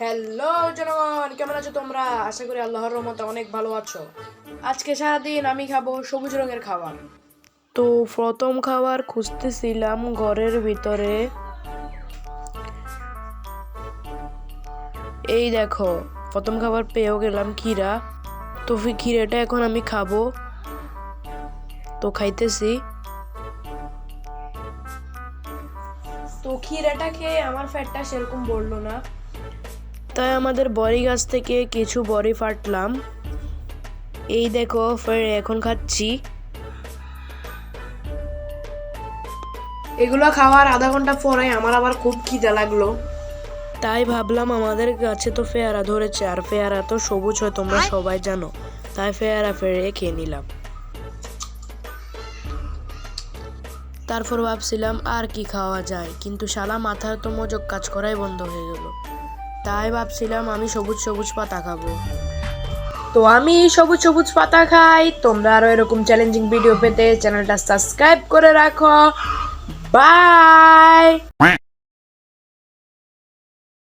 Hello জনগণ, কেমন আছো তোমরা? আশা করি আল্লাহর রহমতে অনেক ভালো আছো। আজকে সারাদিন আমি খাবো সবুজ রঙের খাবার। তো প্রথম খাবার খুঁজতেছিলাম ঘরের ভিতরে। এই দেখো, প্রথম খাবার পেয়েও গেলাম, ক্ষীরা। তো ক্ষীরাটা এখন আমি খাবো। তো খাইতেছি। তো ক্ষীরাটা খেয়ে আমার পেটটা সেরকম বললো না, তাই আমাদের বড়ি গাছ থেকে কিছু বড়ি ফাটলাম। এই দেখো, ফের এখন খাচ্ছি। এগুলো খাওয়ার আধা ঘন্টা পরে আমার আবার খুব খিদে লাগলো, তাই ভাবলাম আমাদের গাছে তো পেয়ারা ধরেছে, আর পেয়ারা তো সবুজ হয় তোমরা সবাই জানো, তাই পেয়ারা ফেরে খেয়ে নিলাম। তারপর ভাবছিলাম আর কি খাওয়া যায়, কিন্তু শালা মাথার তো মজক কাজ করাই বন্ধ হয়ে গেল। তাই ভাবছিলাম আমি সবুজ সবুজ পাতা খাবো। তো আমি সবুজ সবুজ পাতা খাই। তোমরা আরো এরকম চ্যালেঞ্জিং ভিডিও পেতে চ্যানেলটা সাবস্ক্রাইব করে রাখো। বাই।